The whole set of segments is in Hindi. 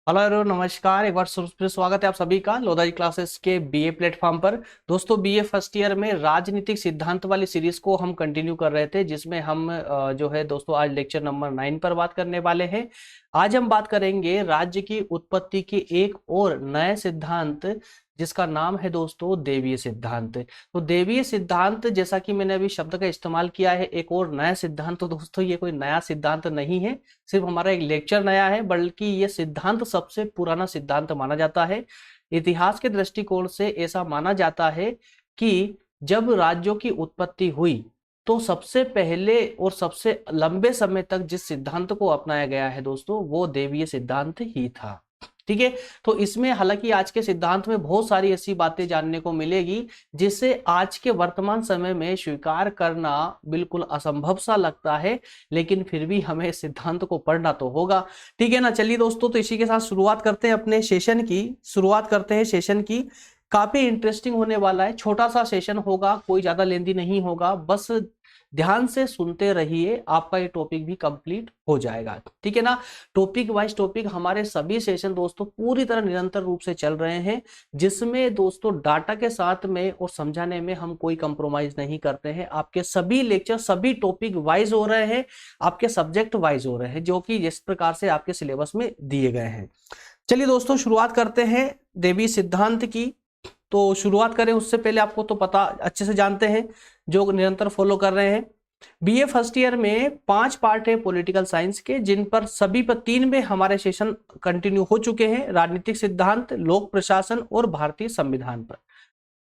हेलो एवरीवन, नमस्कार। एक बार फिर स्वागत है आप सभी का लोधा जी क्लासेस के बीए प्लेटफॉर्म पर। दोस्तों, बीए फर्स्ट ईयर में राजनीतिक सिद्धांत वाली सीरीज को हम कंटिन्यू कर रहे थे, जिसमें हम जो है दोस्तों आज लेक्चर नंबर 9 पर बात करने वाले हैं। आज हम बात करेंगे राज्य की उत्पत्ति के एक और नए सिद्धांत, जिसका नाम है दोस्तों देवीय सिद्धांत। तो देवीय सिद्धांत, जैसा कि मैंने अभी शब्द का इस्तेमाल किया है, एक और नया सिद्धांत, तो दोस्तों ये कोई नया सिद्धांत नहीं है, सिर्फ हमारा एक लेक्चर नया है, बल्कि ये सिद्धांत सबसे पुराना सिद्धांत माना जाता है। इतिहास के दृष्टिकोण से ऐसा माना जाता है कि जब राज्यों की उत्पत्ति हुई तो सबसे पहले और सबसे लंबे समय तक जिस सिद्धांत को अपनाया गया है दोस्तों, वो देवीय सिद्धांत ही था। ठीक है। तो इसमें हालांकि आज के सिद्धांत में बहुत सारी ऐसी बातें जानने को मिलेगी जिसे आज के वर्तमान समय में स्वीकार करना बिल्कुल असंभव सा लगता है, लेकिन फिर भी हमें इस सिद्धांत को पढ़ना तो होगा। ठीक है ना। चलिए दोस्तों, तो इसी के साथ शुरुआत करते हैं अपने सेशन की। सेशन की काफी इंटरेस्टिंग होने वाला है। छोटा सा सेशन होगा, कोई ज्यादा लेंदी नहीं होगा, बस ध्यान से सुनते रहिए, आपका ये टॉपिक भी कंप्लीट हो जाएगा। ठीक है ना। टॉपिक वाइज टॉपिक हमारे सभी सेशन दोस्तों पूरी तरह निरंतर रूप से चल रहे हैं, जिसमें दोस्तों डाटा के साथ में और समझाने में हम कोई कंप्रोमाइज नहीं करते हैं। आपके सभी लेक्चर सभी टॉपिक वाइज हो रहे हैं, आपके सब्जेक्ट वाइज हो रहे हैं, जो कि जिस प्रकार से आपके सिलेबस में दिए गए हैं। चलिए दोस्तों, शुरुआत करते हैं देवी सिद्धांत की। तो शुरुआत करें उससे पहले आपको तो पता अच्छे से जानते हैं, जो निरंतर फॉलो कर रहे हैं। बीए फर्स्ट ईयर में 5 पार्ट है पॉलिटिकल साइंस के, जिन पर सभी पर 3 में हमारे सेशन कंटिन्यू हो चुके हैं। राजनीतिक सिद्धांत, लोक प्रशासन और भारतीय संविधान पर।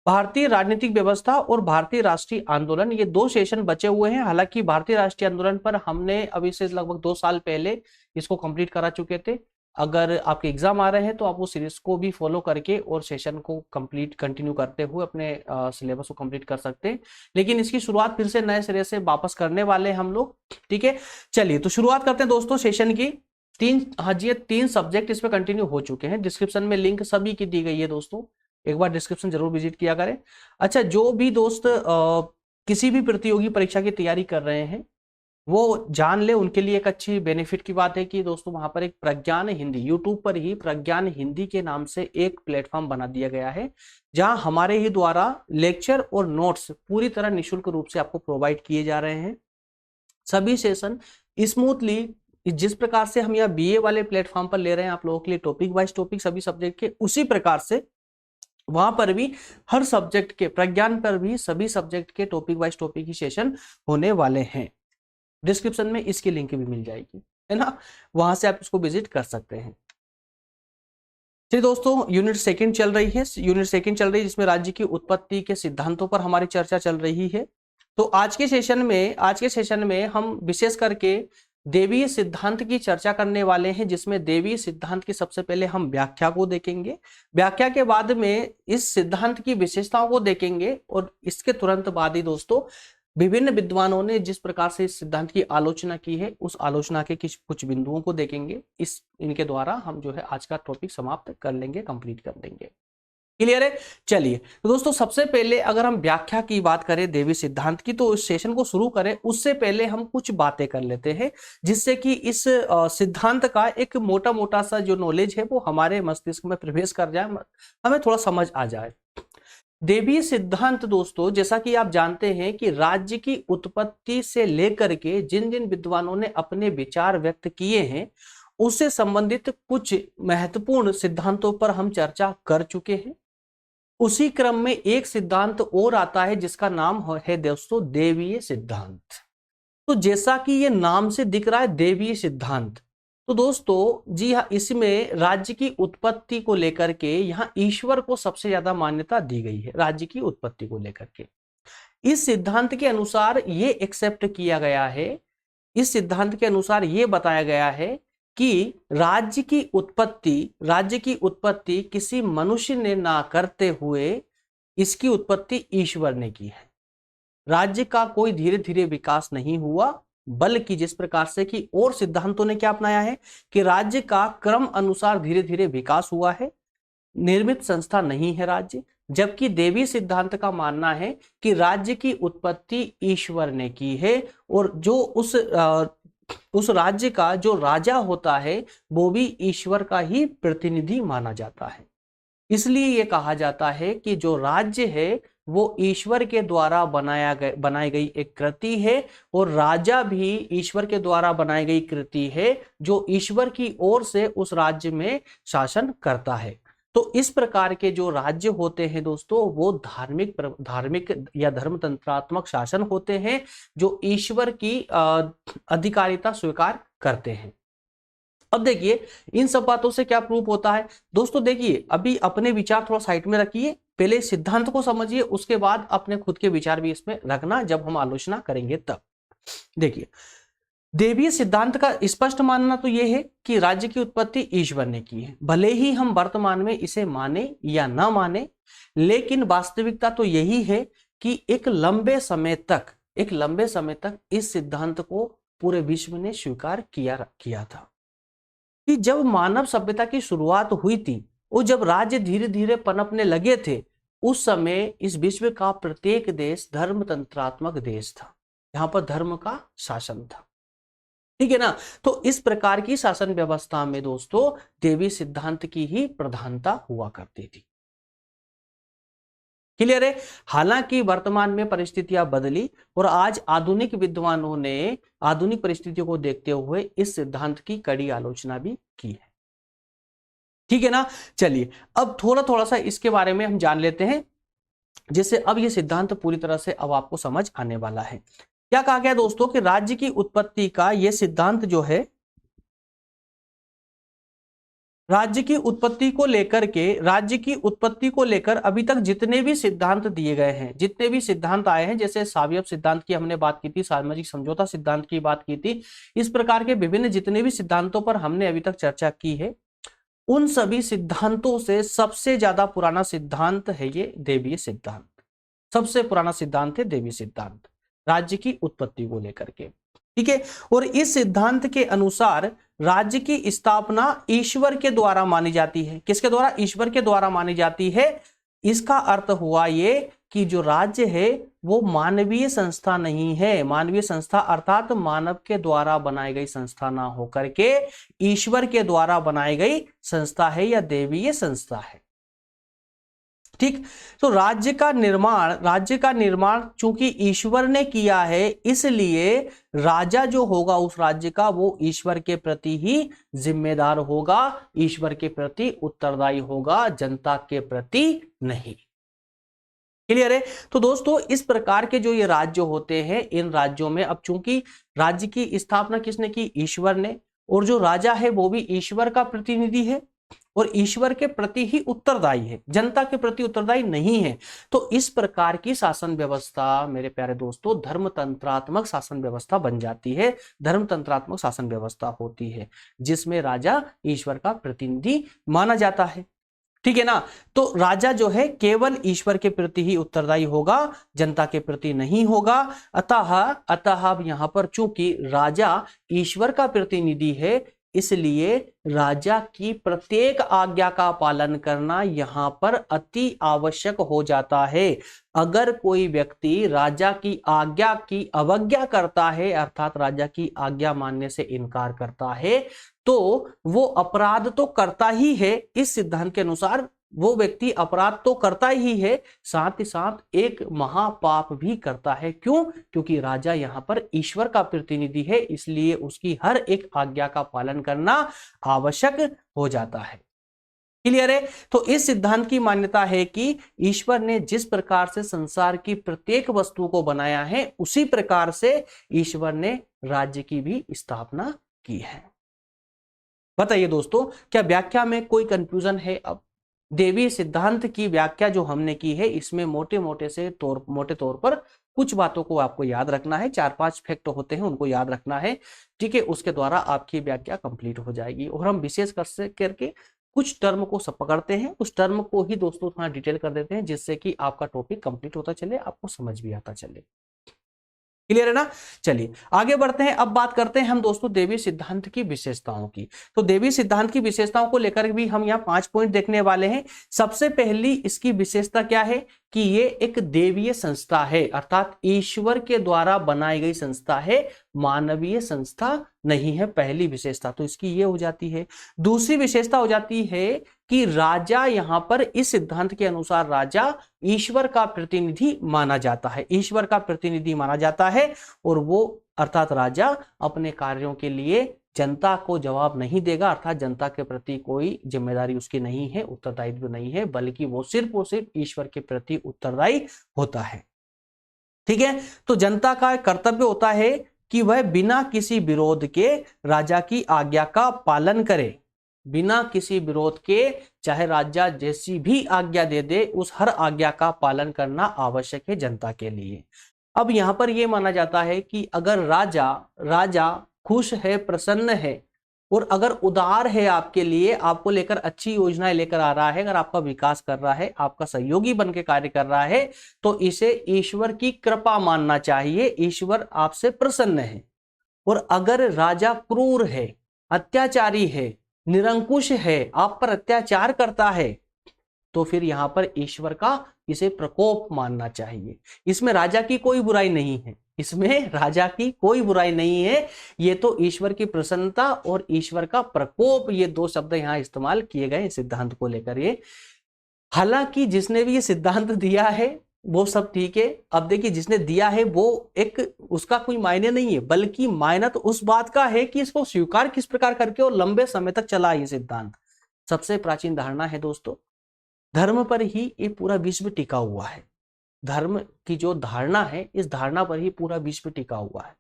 भारतीय राजनीतिक व्यवस्था और भारतीय राष्ट्रीय आंदोलन, ये 2 सेशन बचे हुए हैं। हालांकि भारतीय राष्ट्रीय आंदोलन पर हमने अभी से लगभग 2 साल पहले इसको कंप्लीट करा चुके थे। अगर आपके एग्जाम आ रहे हैं तो आप वो सीरीज को भी फॉलो करके और सेशन को कंटिन्यू करते हुए अपने सिलेबस को कंप्लीट कर सकते हैं। लेकिन इसकी शुरुआत फिर से नए सिरे से वापस करने वाले हैं हम लोग। ठीक है। चलिए तो शुरुआत करते हैं दोस्तों सेशन की। 3 सब्जेक्ट इसमें कंटिन्यू हो चुके हैं। डिस्क्रिप्शन में लिंक सभी की दी गई है दोस्तों, एक बार डिस्क्रिप्शन जरूर विजिट किया करें। अच्छा, जो भी दोस्त किसी भी प्रतियोगी परीक्षा की तैयारी कर रहे हैं वो जान ले, उनके लिए एक अच्छी बेनिफिट की बात है कि दोस्तों वहां पर एक प्रज्ञान हिंदी, यूट्यूब पर ही प्रज्ञान हिंदी के नाम से एक प्लेटफॉर्म बना दिया गया है, जहां हमारे ही द्वारा लेक्चर और नोट्स पूरी तरह निःशुल्क रूप से आपको प्रोवाइड किए जा रहे हैं। सभी सेशन स्मूथली, जिस प्रकार से हम यहाँ बीए वाले प्लेटफॉर्म पर ले रहे हैं आप लोगों के लिए टॉपिक वाइज टॉपिक सभी सब्जेक्ट के, उसी प्रकार से वहां पर भी हर सब्जेक्ट के, प्रज्ञान पर भी सभी सब्जेक्ट के टॉपिक वाइज टॉपिक ही सेशन होने वाले हैं। डिस्क्रिप्शन में इसकी लिंक भी मिल जाएगी, है ना, वहां से आप इसको विजिट कर सकते हैं। चलिए दोस्तों, यूनिट सेकंड चल रही है, जिसमें राज्य की उत्पत्ति के सिद्धांतों पर हमारी चर्चा चल रही है। तो आज के सेशन में हम विशेष करके देवीय सिद्धांत की चर्चा करने वाले हैं, जिसमें देवीय सिद्धांत की सबसे पहले हम व्याख्या को देखेंगे। व्याख्या के बाद में इस सिद्धांत की विशेषताओं को देखेंगे, और इसके तुरंत बाद ही दोस्तों विभिन्न विद्वानों ने जिस प्रकार से इस सिद्धांत की आलोचना की है, उस आलोचना के कुछ बिंदुओं को देखेंगे। इनके द्वारा हम जो है आज का टॉपिक समाप्त कर लेंगे, कंप्लीट कर देंगे। क्लियर है। चलिए तो दोस्तों, सबसे पहले अगर हम व्याख्या की बात करें देवी सिद्धांत की, तो इस सेशन को शुरू करें उससे पहले हम कुछ बातें कर लेते हैं, जिससे कि इस सिद्धांत का एक मोटा मोटा सा जो नॉलेज है वो हमारे मस्तिष्क में प्रवेश कर जाए, हमें थोड़ा समझ आ जाए। देवीय सिद्धांत दोस्तों, जैसा कि आप जानते हैं कि राज्य की उत्पत्ति से लेकर के जिन जिन विद्वानों ने अपने विचार व्यक्त किए हैं, उससे संबंधित कुछ महत्वपूर्ण सिद्धांतों पर हम चर्चा कर चुके हैं। उसी क्रम में एक सिद्धांत और आता है जिसका नाम है दोस्तों देवीय सिद्धांत। तो जैसा कि ये नाम से दिख रहा है देवीय सिद्धांत, तो दोस्तों जी हाँ, इसमें राज्य की उत्पत्ति को लेकर के यहाँ ईश्वर को सबसे ज्यादा मान्यता दी गई है। राज्य की उत्पत्ति को लेकर के इस सिद्धांत के अनुसार ये एक्सेप्ट किया गया है, इस सिद्धांत के अनुसार ये बताया गया है कि राज्य की उत्पत्ति किसी मनुष्य ने ना करते हुए इसकी उत्पत्ति ईश्वर ने की है। राज्य का कोई धीरे धीरे विकास नहीं हुआ, बल्कि जिस प्रकार से कि और सिद्धांतों ने क्या अपनाया है कि राज्य का क्रम अनुसार धीरे धीरे विकास हुआ है, निर्मित संस्था नहीं है राज्य। जबकि देवी सिद्धांत का मानना है कि राज्य की उत्पत्ति ईश्वर ने की है, और जो उस उस राज्य का जो राजा होता है वो भी ईश्वर का ही प्रतिनिधि माना जाता है। इसलिए ये कहा जाता है कि जो राज्य है वो ईश्वर के द्वारा बनाई गई एक कृति है, और राजा भी ईश्वर के द्वारा बनाई गई कृति है जो ईश्वर की ओर से उस राज्य में शासन करता है। तो इस प्रकार के जो राज्य होते हैं दोस्तों वो धार्मिक या धर्मतंत्रात्मक शासन होते हैं जो ईश्वर की अधिकारिता स्वीकार करते हैं। अब देखिए इन सब बातों से क्या प्रूफ होता है दोस्तों। देखिए अभी अपने विचार थोड़ा साइड में रखिए, पहले सिद्धांत को समझिए, उसके बाद अपने खुद के विचार भी इसमें रखना जब हम आलोचना करेंगे तब। देखिए देवीय सिद्धांत का स्पष्ट मानना तो यह है कि राज्य की उत्पत्ति ईश्वर ने की है, भले ही हम वर्तमान में इसे माने या ना माने, लेकिन वास्तविकता तो यही है कि एक लंबे समय तक इस सिद्धांत को पूरे विश्व ने स्वीकार किया था कि जब मानव सभ्यता की शुरुआत हुई थी और जब राज्य धीरे धीरे पनपने लगे थे, उस समय इस विश्व का प्रत्येक देश धर्मतंत्रात्मक देश था, यहां पर धर्म का शासन था। ठीक है ना। तो इस प्रकार की शासन व्यवस्था में दोस्तों देवी सिद्धांत की ही प्रधानता हुआ करती थी। क्लियर है। हालांकि वर्तमान में परिस्थितियां बदली और आज आधुनिक विद्वानों ने आधुनिक परिस्थितियों को देखते हुए इस सिद्धांत की कड़ी आलोचना भी की है। ठीक है ना। चलिए अब थोड़ा सा इसके बारे में हम जान लेते हैं, जिससे अब ये सिद्धांत पूरी तरह से अब आपको समझ आने वाला है। क्या कहा गया दोस्तों कि राज्य की उत्पत्ति का यह सिद्धांत जो है, राज्य की उत्पत्ति को लेकर अभी तक जितने भी सिद्धांत दिए गए हैं, जितने भी सिद्धांत आए हैं, जैसे सावयव सिद्धांत की हमने बात की थी, सामाजिक समझौता सिद्धांत की बात की थी, इस प्रकार के विभिन्न जितने भी सिद्धांतों पर हमने अभी तक चर्चा की है, उन सभी सिद्धांतों से सबसे ज्यादा पुराना सिद्धांत है ये देवीय सिद्धांत। सबसे पुराना सिद्धांत है देवीय सिद्धांत, राज्य की उत्पत्ति को लेकर के। ठीक है। और इस सिद्धांत के अनुसार राज्य की स्थापना ईश्वर के द्वारा मानी जाती है। किसके द्वारा? ईश्वर के द्वारा मानी जाती है। इसका अर्थ हुआ ये कि जो राज्य है वो मानवीय संस्था नहीं है। मानवीय संस्था अर्थात मानव के द्वारा बनाई गई संस्था ना होकर के ईश्वर के द्वारा बनाई गई संस्था है या देवीय संस्था है। ठीक। तो राज्य का निर्माण चूंकि ईश्वर ने किया है, इसलिए राजा जो होगा उस राज्य का वो ईश्वर के प्रति ही जिम्मेदार होगा, ईश्वर के प्रति उत्तरदायी होगा, जनता के प्रति नहीं। क्लियर है। तो दोस्तों इस प्रकार के जो ये राज्य होते हैं, इन राज्यों में अब चूंकि राज्य की स्थापना किसने की? ईश्वर ने। और जो राजा है वो भी ईश्वर का प्रतिनिधि है और ईश्वर के प्रति ही उत्तरदायी है, जनता के प्रति उत्तरदायी नहीं है। तो इस प्रकार की शासन व्यवस्था मेरे प्यारे दोस्तों धर्मतंत्रात्मक शासन व्यवस्था बन जाती है। धर्मतंत्रात्मक शासन व्यवस्था होती है जिसमें राजा ईश्वर का प्रतिनिधि माना जाता है। ठीक है ना। तो राजा जो है केवल ईश्वर के प्रति ही उत्तरदायी होगा, जनता के प्रति नहीं होगा। अतः यहां पर चूंकि राजा ईश्वर का प्रतिनिधि है, इसलिए राजा की प्रत्येक आज्ञा का पालन करना यहां पर अति आवश्यक हो जाता है। अगर कोई व्यक्ति राजा की आज्ञा की अवज्ञा करता है, अर्थात राजा की आज्ञा मानने से इनकार करता है, तो वो अपराध तो करता ही है। इस सिद्धांत के अनुसार वो व्यक्ति अपराध तो करता ही है, साथ ही साथ एक महापाप भी करता है। क्यों? क्योंकि राजा यहां पर ईश्वर का प्रतिनिधि है, इसलिए उसकी हर एक आज्ञा का पालन करना आवश्यक हो जाता है। क्लियर है। तो इस सिद्धांत की मान्यता है कि ईश्वर ने जिस प्रकार से संसार की प्रत्येक वस्तु को बनाया है, उसी प्रकार से ईश्वर ने राज्य की भी स्थापना की है। बताइए दोस्तों, क्या व्याख्या में कोई कंफ्यूजन है? अब देवी सिद्धांत की व्याख्या जो हमने की है, इसमें मोटे तौर पर कुछ बातों को आपको याद रखना है। 4-5 फैक्ट होते हैं, उनको याद रखना है। ठीक है। उसके द्वारा आपकी व्याख्या कंप्लीट हो जाएगी। और हम विशेष करके कुछ टर्म को सब पकड़ते हैं, उस टर्म को ही दोस्तों थोड़ा डिटेल कर देते हैं, जिससे कि आपका टॉपिक कंप्लीट होता चले, आपको समझ भी आता चले। क्लियर है ना। चलिए आगे बढ़ते हैं। अब बात करते हैं हम दोस्तों देवी सिद्धांत की विशेषताओं की। तो देवी सिद्धांत की विशेषताओं को लेकर भी हम यहाँ 5 पॉइंट देखने वाले हैं। सबसे पहली इसकी विशेषता क्या है कि ये एक देवीय संस्था है, अर्थात ईश्वर के द्वारा बनाई गई संस्था है, मानवीय संस्था नहीं है। पहली विशेषता तो इसकी ये हो जाती है। दूसरी विशेषता हो जाती है कि राजा, यहां पर इस सिद्धांत के अनुसार राजा ईश्वर का प्रतिनिधि माना जाता है, ईश्वर का प्रतिनिधि माना जाता है। और वो अर्थात राजा अपने कार्यों के लिए जनता को जवाब नहीं देगा, अर्थात जनता के प्रति कोई जिम्मेदारी उसकी नहीं है, उत्तरदायित्व नहीं है, बल्कि वो सिर्फ और सिर्फ ईश्वर के प्रति उत्तरदायी होता है। ठीक है। तो जनता का कर्तव्य होता है कि वह बिना किसी विरोध के राजा की आज्ञा का पालन करे, बिना किसी विरोध के, चाहे राजा जैसी भी आज्ञा दे दे, उस हर आज्ञा का पालन करना आवश्यक है जनता के लिए। अब यहां पर यह माना जाता है कि अगर राजा खुश है, प्रसन्न है और अगर उदार है आपके लिए, आपको लेकर अच्छी योजनाएं लेकर आ रहा है, अगर आपका विकास कर रहा है, आपका सहयोगी बन के कार्य कर रहा है, तो इसे ईश्वर की कृपा मानना चाहिए, ईश्वर आपसे प्रसन्न है। और अगर राजा क्रूर है, अत्याचारी है, निरंकुश है, आप पर अत्याचार करता है, तो फिर यहां पर ईश्वर का इसे प्रकोप मानना चाहिए। इसमें राजा की कोई बुराई नहीं है, इसमें राजा की कोई बुराई नहीं है। ये तो ईश्वर की प्रसन्नता और ईश्वर का प्रकोप, ये दो शब्द यहां इस्तेमाल किए गए सिद्धांत को लेकर। ये हालांकि जिसने भी ये सिद्धांत दिया है वो सब ठीक है। अब देखिए जिसने दिया है वो एक, उसका कोई मायने नहीं है, बल्कि मायना तो उस बात का है कि इसको स्वीकार किस प्रकार करके और लंबे समय तक चला ये सिद्धांत। सबसे प्राचीन धारणा है दोस्तों, धर्म पर ही ये पूरा विश्व टिका हुआ है। धर्म की जो धारणा है, इस धारणा पर ही पूरा विश्व टिका हुआ है।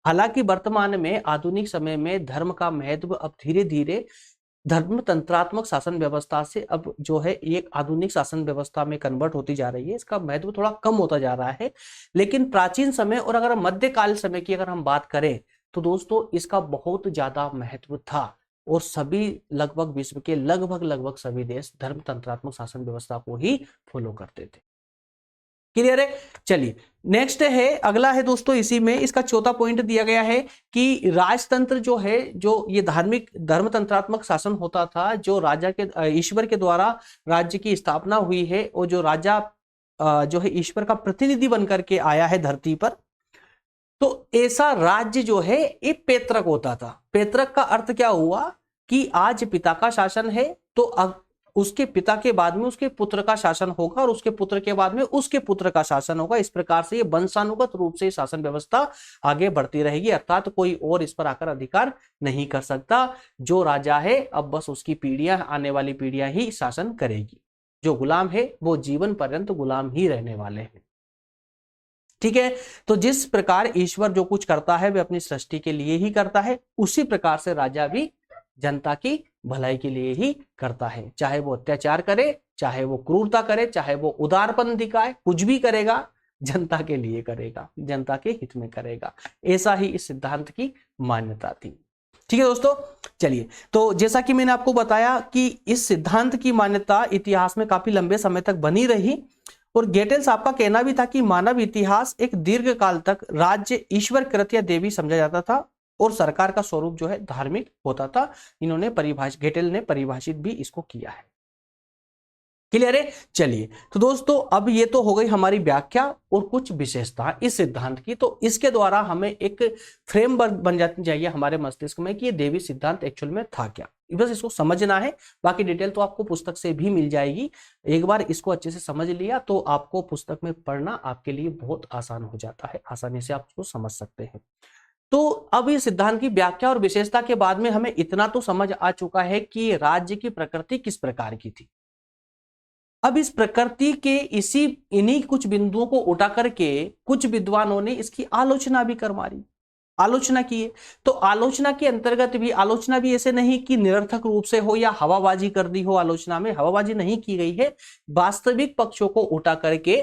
हालांकि वर्तमान में आधुनिक समय में धर्म का महत्व अब धीरे धीरे धर्म तंत्रात्मक शासन व्यवस्था से अब जो है एक आधुनिक शासन व्यवस्था में कन्वर्ट होती जा रही है, इसका महत्व थोड़ा कम होता जा रहा है। लेकिन प्राचीन समय और अगर मध्यकाल समय की अगर हम बात करें तो दोस्तों इसका बहुत ज्यादा महत्व था और सभी लगभग विश्व के लगभग सभी देश धर्म तंत्रात्मक शासन व्यवस्था को ही फॉलो करते थे। क्लियर है। चलिए नेक्स्ट है, अगला है दोस्तों, इसी में इसका चौथा पॉइंट दिया गया है कि राजतंत्र जो है, जो ये धार्मिक धर्म तंत्रात्मक शासन होता था, जो राजा के ईश्वर के द्वारा राज्य की स्थापना हुई है, और जो राजा जो है ईश्वर का प्रतिनिधि बनकर के आया है धरती पर, तो ऐसा राज्य जो है ये पैतृक होता था। पैतृक का अर्थ क्या हुआ कि आज पिता का शासन है तो उसके पिता के बाद में उसके पुत्र का शासन होगा और उसके पुत्र के बाद में उसके पुत्र का शासन होगा। इस प्रकार से ये वंशानुगत रूप से शासन व्यवस्था आगे बढ़ती रहेगी, अर्थात कोई और इस पर आकर अधिकार नहीं कर सकता। जो राजा है अब बस उसकी पीढ़ियां, आने वाली पीढ़ियां ही शासन करेगी। जो गुलाम है वो जीवन पर्यंत गुलाम ही रहने वाले हैं। ठीक है। तो जिस प्रकार ईश्वर जो कुछ करता है वह अपनी सृष्टि के लिए ही करता है, उसी प्रकार से राजा भी जनता की भलाई के लिए ही करता है। चाहे वो अत्याचार करे, चाहे वो क्रूरता करे, चाहे वो उदारपन दिखाए, कुछ भी करेगा जनता के लिए करेगा, जनता के हित में करेगा। ऐसा ही इस सिद्धांत की मान्यता थी। ठीक है दोस्तों। चलिए, तो जैसा कि मैंने आपको बताया कि इस सिद्धांत की मान्यता इतिहास में काफी लंबे समय तक बनी रही और गेटेल साहब का कहना भी था कि मानव इतिहास एक दीर्घ काल तक राज्य ईश्वर कृत या देवी समझा जाता था और सरकार का स्वरूप जो है धार्मिक होता था। इन्होंने गेटेल ने परिभाषित भी इसको किया है। क्लियर है। चलिए, तो दोस्तों अब ये तो हो गई हमारी व्याख्या और कुछ विशेषता इस सिद्धांत की। तो इसके द्वारा हमें एक फ्रेमवर्क बन जानी चाहिए हमारे मस्तिष्क में कि ये देवी सिद्धांत एक्चुअल में था क्या। बस इसको समझना है, बाकी डिटेल तो आपको पुस्तक से भी मिल जाएगी। एक बार इसको अच्छे से समझ लिया तो आपको पुस्तक में पढ़ना आपके लिए बहुत आसान हो जाता है, आसानी से आप उसको समझ सकते हैं। तो अब इस सिद्धांत की व्याख्या और विशेषता के बाद में हमें इतना तो समझ आ चुका है कि राज्य की प्रकृति किस प्रकार की थी। अब इस प्रकृति के इन्हीं कुछ बिंदुओं को उठा करके कुछ विद्वानों ने इसकी आलोचना भी कर मारी, आलोचना की है। तो आलोचना के अंतर्गत भी, आलोचना भी ऐसे नहीं कि निरर्थक रूप से हो या हवाबाजी कर दी हो, आलोचना में हवाबाजी नहीं की गई है, वास्तविक पक्षों को उठा करके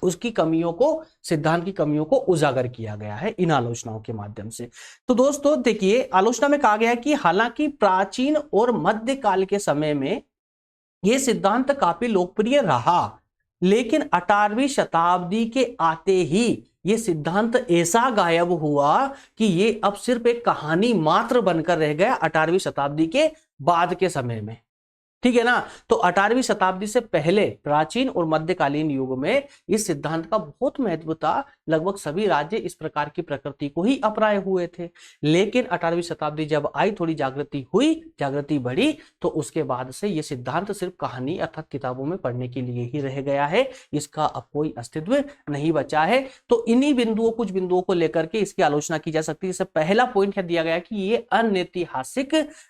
उसकी कमियों को, सिद्धांत की कमियों को उजागर किया गया है इन आलोचनाओं के माध्यम से। तो दोस्तों देखिए, आलोचना में कहा गया कि हालांकि प्राचीन और मध्यकाल के समय में यह सिद्धांत काफी लोकप्रिय रहा, लेकिन 18वीं शताब्दी के आते ही ये सिद्धांत ऐसा गायब हुआ कि ये अब सिर्फ एक कहानी मात्र बनकर रह गया 18वीं शताब्दी के बाद के समय में। ठीक है ना। तो 18वीं शताब्दी से पहले प्राचीन और मध्यकालीन युग में इस सिद्धांत का बहुत महत्व था। लगभग सभी राज्य इस प्रकार की प्रकृति को ही अपनाए हुए थे। लेकिन 18वीं शताब्दी जब आई, थोड़ी जागृति हुई, जागृति बढ़ी, तो उसके बाद से यह सिद्धांत सिर्फ कहानी अर्थात किताबों में पढ़ने के लिए ही रह गया है। इसका अब कोई अस्तित्व नहीं बचा है। तो इन्हीं बिंदुओं, कुछ बिंदुओं को लेकर के इसकी आलोचना की जा सकती है। जैसे पहला पॉइंट है दिया गया कि ये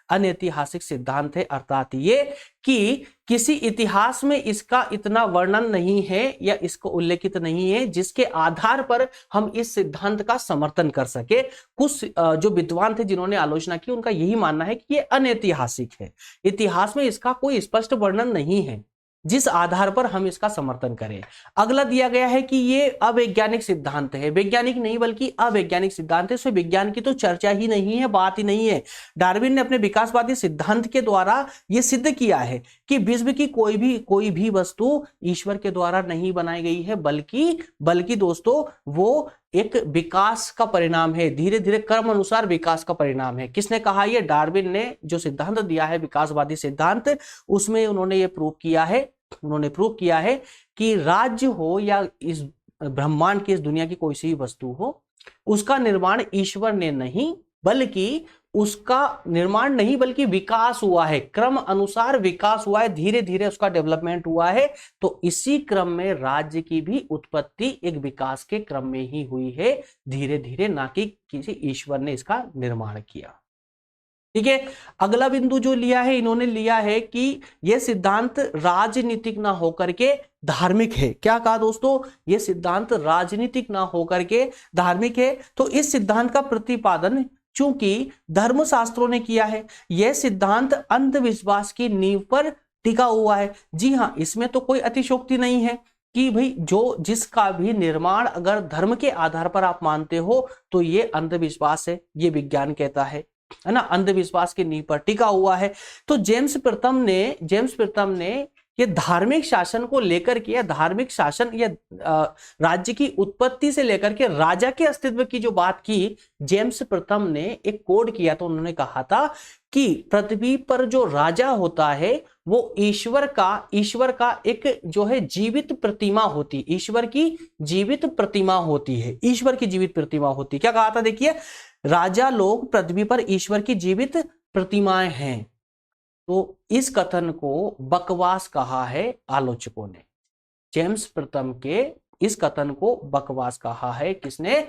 अनैतिहासिक सिद्धांत है, अर्थात ये कि किसी इतिहास में इसका इतना वर्णन नहीं है या इसको उल्लेखित नहीं है जिसके आधार पर हम इस सिद्धांत का समर्थन कर सके। कुछ जो विद्वान थे जिन्होंने आलोचना की, उनका यही मानना है कि यह अनैतिहासिक है, इतिहास में इसका कोई स्पष्ट वर्णन नहीं है जिस आधार पर हम इसका समर्थन करें। अगला दिया गया है कि ये अवैज्ञानिक सिद्धांत है, वैज्ञानिक नहीं बल्कि अवैज्ञानिक सिद्धांत है। इसमें विज्ञान की तो चर्चा ही नहीं है, बात ही नहीं है। डार्विन ने अपने विकासवादी सिद्धांत के द्वारा यह सिद्ध किया है कि विश्व की कोई भी वस्तु ईश्वर के द्वारा नहीं बनाई गई है, बल्कि दोस्तों वो एक विकास का परिणाम है, धीरे धीरे क्रम अनुसार विकास का परिणाम है। किसने कहा? ये डार्विन ने जो सिद्धांत दिया है विकासवादी सिद्धांत, उसमें उन्होंने ये प्रूव किया है कि राज्य हो या इस ब्रह्मांड की, इस दुनिया की कोई सी वस्तु हो, उसका निर्माण ईश्वर ने नहीं बल्कि विकास हुआ है, क्रम अनुसार विकास हुआ है, धीरे धीरे उसका डेवलपमेंट हुआ है। तो इसी क्रम में राज्य की भी उत्पत्ति एक विकास के क्रम में ही हुई है, धीरे धीरे, ना कि किसी ईश्वर ने इसका निर्माण किया। ठीक है। अगला बिंदु जो इन्होंने लिया है कि यह सिद्धांत राजनीतिक ना होकर के धार्मिक है। क्या कहा दोस्तों? यह सिद्धांत राजनीतिक ना होकर के धार्मिक है। तो इस सिद्धांत का प्रतिपादन चूंकि धर्मशास्त्रों ने किया है, यह सिद्धांत अंधविश्वास की नींव पर टिका हुआ है। जी हां, इसमें तो कोई अतिशयोक्ति नहीं है कि भाई जिसका भी निर्माण अगर धर्म के आधार पर आप मानते हो तो ये अंधविश्वास है, ये विज्ञान कहता है ना, अंधविश्वास की नींव पर टिका हुआ है। तो जेम्स प्रथम ने ये धार्मिक शासन को लेकर के, या धार्मिक शासन या राज्य की उत्पत्ति से लेकर के राजा के अस्तित्व की जो बात की, जेम्स प्रथम ने एक कोड किया। तो उन्होंने कहा था कि पृथ्वी पर जो राजा होता है वो ईश्वर का एक जो है जीवित प्रतिमा होती, ईश्वर की जीवित प्रतिमा होती है, ईश्वर की जीवित प्रतिमा होती। क्या कहा था? देखिए, राजा लोग पृथ्वी पर ईश्वर की जीवित प्रतिमाएं हैं। तो इस कथन को बकवास कहा है आलोचकों ने। जेम्स प्रथम के इस कथन को बकवास कहा है किसने?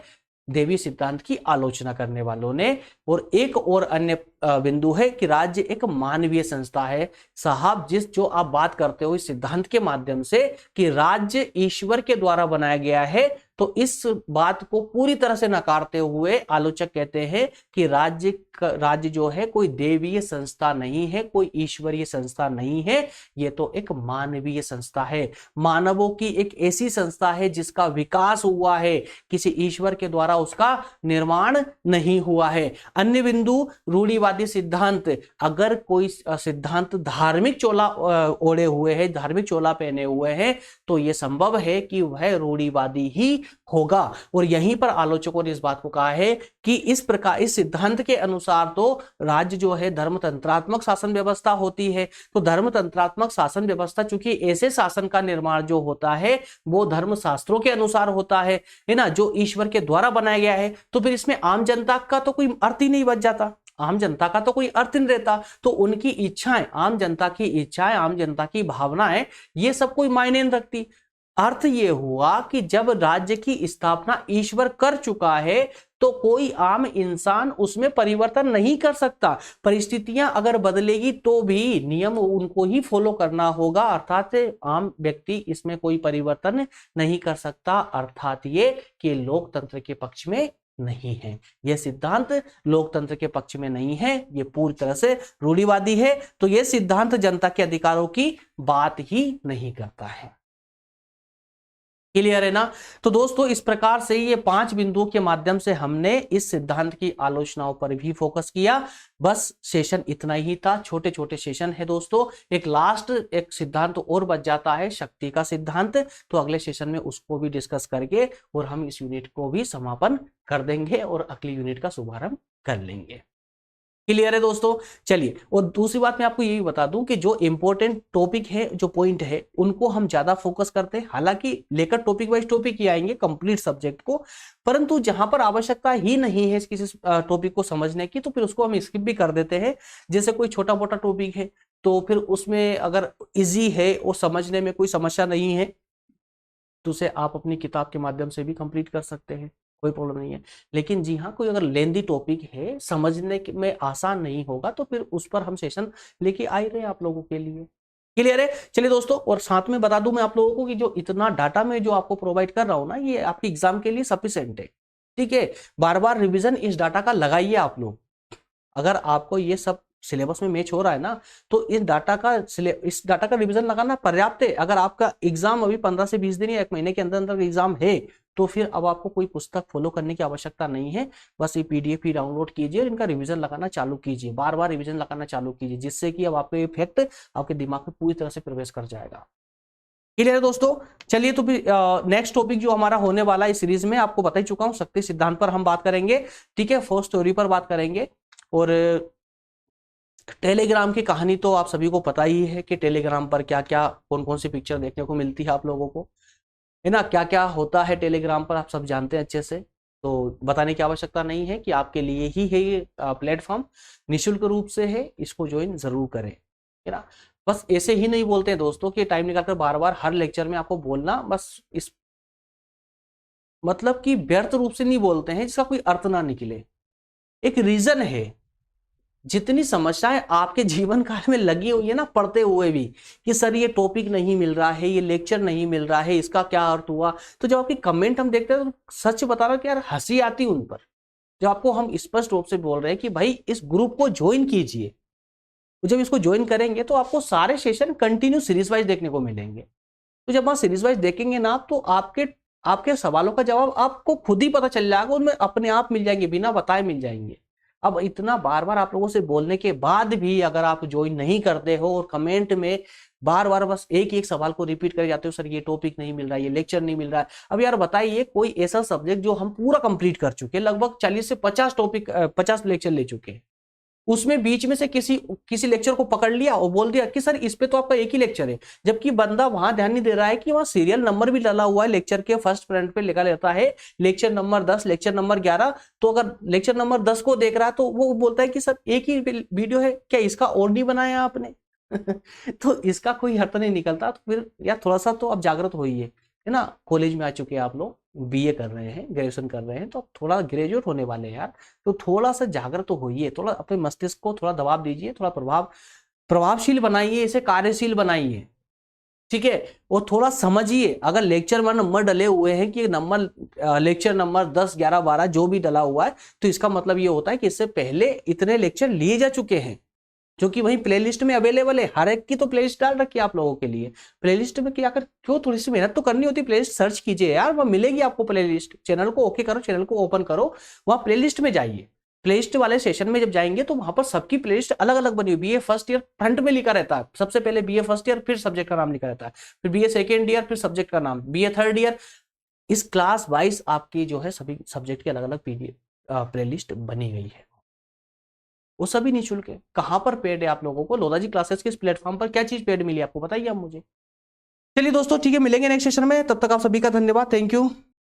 देवी सिद्धांत की आलोचना करने वालों ने। और एक और अन्य बिंदु है कि राज्य एक मानवीय संस्था है। साहब, जो आप बात करते हो इस सिद्धांत के माध्यम से कि राज्य ईश्वर के द्वारा बनाया गया है, तो इस बात को पूरी तरह से नकारते हुए आलोचक कहते हैं कि राज्य जो है कोई देवीय संस्था नहीं है, कोई ईश्वरीय संस्था नहीं है, ये तो एक मानवीय संस्था है, मानवों की एक ऐसी संस्था है जिसका विकास हुआ है, किसी ईश्वर के द्वारा उसका निर्माण नहीं हुआ है। अन्य बिंदु, रूढ़िवादी सिद्धांत। अगर कोई सिद्धांत धार्मिक चोला ओढ़े हुए है, धार्मिक चोला पहने हुए है, तो यह संभव है कि वह रूढ़िवादी ही होगा। और यहीं पर आलोचकों ने इस बात को कहा है कि इस सिद्धांत के अनुसार तो राज्य जो है धर्मतंत्रात्मक शासन व्यवस्था होती है। तो धर्मतंत्रात्मक शासन व्यवस्था, चूंकि ऐसे शासन का निर्माण जो होता है वो धर्मशास्त्रों के अनुसार होता है ना, जो ईश्वर के द्वारा बनाया गया है, तो फिर इसमें आम जनता का तो कोई अर्थ ही नहीं बच जाता, आम जनता का तो कोई अर्थ नहीं रहता। तो उनकी इच्छाएं, आम जनता की इच्छाएं, आम जनता की भावनाएं, ये सब कोई मायने नहीं रखती। अर्थ ये हुआ कि जब राज्य की स्थापना ईश्वर कर चुका है तो कोई आम इंसान उसमें परिवर्तन नहीं कर सकता। परिस्थितियां अगर बदलेगी तो भी नियम उनको ही फॉलो करना होगा, अर्थात आम व्यक्ति इसमें कोई परिवर्तन नहीं कर सकता। अर्थात ये कि लोकतंत्र के पक्ष में नहीं है, यह सिद्धांत लोकतंत्र के पक्ष में नहीं है, यह पूरी तरह से रूढ़िवादी है। तो यह सिद्धांत जनता के अधिकारों की बात ही नहीं करता है। क्लियर है ना। तो दोस्तों इस प्रकार से ये 5 बिंदुओं के माध्यम से हमने इस सिद्धांत की आलोचनाओं पर भी फोकस किया। बस सेशन इतना ही था, छोटे छोटे सेशन है दोस्तों। एक लास्ट एक सिद्धांत और बच जाता है, शक्ति का सिद्धांत। तो अगले सेशन में उसको भी डिस्कस करके और हम इस यूनिट को भी समापन कर देंगे और अगली यूनिट का शुभारंभ कर लेंगे। क्लियर है दोस्तों। चलिए, और दूसरी बात मैं आपको ये भी बता दूं कि जो इंपॉर्टेंट टॉपिक है, जो पॉइंट है, उनको हम ज्यादा फोकस करते हैं। हालांकि लेकर टॉपिक वाइज टॉपिक ही आएंगे कंप्लीट सब्जेक्ट को, परंतु जहां पर आवश्यकता ही नहीं है किसी टॉपिक को समझने की, तो फिर उसको हम स्किप भी कर देते हैं। जैसे कोई छोटा मोटा टॉपिक है तो फिर उसमें अगर इजी है और समझने में कोई समस्या नहीं है तो उसे आप अपनी किताब के माध्यम से भी कंप्लीट कर सकते हैं, कोई प्रॉब्लम नहीं है। लेकिन जी हाँ, कोई अगर लेंदी टॉपिक है, समझने में आसान नहीं होगा, तो फिर उस पर हम सेशन लेके आए रहे आप लोगों के लिए। क्लियर है। चलिए दोस्तों, और साथ में बता दूं मैं आप लोगों को कि जो इतना डाटा मैं जो आपको प्रोवाइड कर रहा हूं ना, ये आपके एग्जाम के लिए सफिशिएंट है। ठीक है, बार बार रिविजन इस डाटा का लगाइए आप लोग। अगर आपको ये सब सिलेबस में मैच हो रहा है ना, तो इस डाटा का रिवीजन लगाना पर्याप्त है। अगर आपका एग्जाम अभी 15 से 20 दिन या 1 महीने के अंदर अंदर एग्जाम है, तो फिर अब आपको कोई पुस्तक फॉलो करने की आवश्यकता नहीं है। बस ये पीडीएफ ही डाउनलोड कीजिए और इनका रिवीजन लगाना चालू कीजिए, बार बार रिवीजन लगाना चालू कीजिए, जिससे कि अब आपको इफेक्ट आपके दिमाग में पूरी तरह से प्रवेश कर जाएगा। क्लियर है दोस्तों। चलिए, तो फिर नेक्स्ट टॉपिक जो हमारा होने वाला है इस सीरीज में, आपको बता ही चुका हूं, शक्ति सिद्धांत पर हम बात करेंगे। ठीक है, फोर्स थ्योरी पर बात करेंगे। और टेलीग्राम की कहानी तो आप सभी को पता ही है कि टेलीग्राम पर क्या क्या कौन कौन सी पिक्चर देखने को मिलती है आप लोगों को, है ना। क्या क्या होता है टेलीग्राम पर आप सब जानते हैं अच्छे से, तो बताने की आवश्यकता नहीं है कि आपके लिए ही है ये प्लेटफॉर्म, निःशुल्क रूप से है, इसको ज्वाइन जरूर करें, है ना। बस ऐसे ही नहीं बोलते हैं दोस्तों कि टाइम निकालकर बार बार हर लेक्चर में आपको बोलना, बस इस मतलब कि व्यर्थ रूप से नहीं बोलते हैं जिसका कोई अर्थ ना निकले। एक रीजन है, जितनी समस्याएं आपके जीवन काल में लगी हुई है ना पढ़ते हुए भी, कि सर ये टॉपिक नहीं मिल रहा है, ये लेक्चर नहीं मिल रहा है, इसका क्या अर्थ हुआ, तो जब आपकी कमेंट हम देखते हैं तो सच बता रहा हूं कि यार हंसी आती उन पर। जब आपको हम स्पष्ट रूप से बोल रहे हैं कि भाई इस ग्रुप को ज्वाइन कीजिए, तो जब इसको ज्वाइन करेंगे तो आपको सारे सेशन कंटिन्यू सीरीज वाइज देखने को मिलेंगे। तो जब आप सीरीज वाइज देखेंगे ना, तो आपके आपके सवालों का जवाब आपको खुद ही पता चल जाएगा, उनमें अपने आप मिल जाएंगे, बिना बताए मिल जाएंगे। अब इतना बार बार आप लोगों से बोलने के बाद भी अगर आप ज्वाइन नहीं करते हो और कमेंट में बार बार बस एक ही एक सवाल को रिपीट कर जाते हो, सर ये टॉपिक नहीं मिल रहा है, ये लेक्चर नहीं मिल रहा है। अब यार बताइए, कोई ऐसा सब्जेक्ट जो हम पूरा कंप्लीट कर चुके हैं, लगभग 40 से 50 टॉपिक 50 लेक्चर ले चुके हैं, उसमें बीच में से किसी लेक्चर को पकड़ लिया और बोल दिया कि सर इस पे तो आपका एक ही लेक्चर है, जबकि बंदा वहां ध्यान नहीं दे रहा है कि वहां सीरियल नंबर भी डाला हुआ है, लेक्चर के फर्स्ट फ्रंट पे लिखा रहता है लेक्चर नंबर 10, लेक्चर नंबर 11। तो अगर लेक्चर नंबर 10 को देख रहा है तो वो बोलता है कि सर एक ही वीडियो है, क्या इसका और नहीं बनाया आपने? तो इसका कोई अर्थ नहीं निकलता। तो फिर यार थोड़ा सा तो आप जागृत होइए, है ना। कॉलेज में आ चुके हैं आप लोग, बीए कर रहे हैं, ग्रेजुएशन कर रहे हैं, तो अब थोड़ा ग्रेजुएट होने वाले हैं यार, तो थोड़ा सा जागृत तो होइए, थोड़ा अपने मस्तिष्क को थोड़ा दबाव दीजिए, थोड़ा प्रभावशील बनाइए, इसे कार्यशील बनाइए। ठीक है, और थोड़ा समझिए, अगर लेक्चर में नंबर डले हुए हैं कि नंबर लेक्चर नंबर 10, 11, 12 जो भी डला हुआ है, तो इसका मतलब ये होता है कि इससे पहले इतने लेक्चर लिए जा चुके हैं, जो कि वही प्लेलिस्ट में अवेलेबल है। हर एक की तो प्लेलिस्ट डाल रखी है आप लोगों के लिए। प्लेलिस्ट में क्या कर, क्यों थोड़ी सी मेहनत तो करनी होती है, प्लेलिस्ट सर्च कीजिए यार, वह मिलेगी आपको प्लेलिस्ट। चैनल को ओके करो, चैनल को ओपन करो, वहां प्लेलिस्ट में जाइए। प्लेलिस्ट वाले सेशन में जब जाएंगे तो वहां पर सबकी प्लेलिस्ट अलग अलग बनी हुई, बीए फर्स्ट ईयर फ्रंट में लिखा रहता है, सबसे पहले बीए फर्स्ट ईयर, फिर सब्जेक्ट का नाम लिखा रहता है, फिर बीए सेकेंड ईयर, फिर सब्जेक्ट का नाम, बीए थर्ड ईयर। इस क्लास वाइज आपकी जो है सभी सब्जेक्ट की अलग अलग पीडीएफ प्लेलिस्ट बनी गई है, वो सभी निःशुल्क है। कहां पर पेड है आप लोगों को? लोधा जी क्लासेस के इस प्लेटफॉर्म पर क्या चीज पेड मिली आपको, बताइए आप मुझे। चलिए दोस्तों, ठीक है, मिलेंगे नेक्स्ट सेशन में, तब तक आप सभी का धन्यवाद, थैंक यू।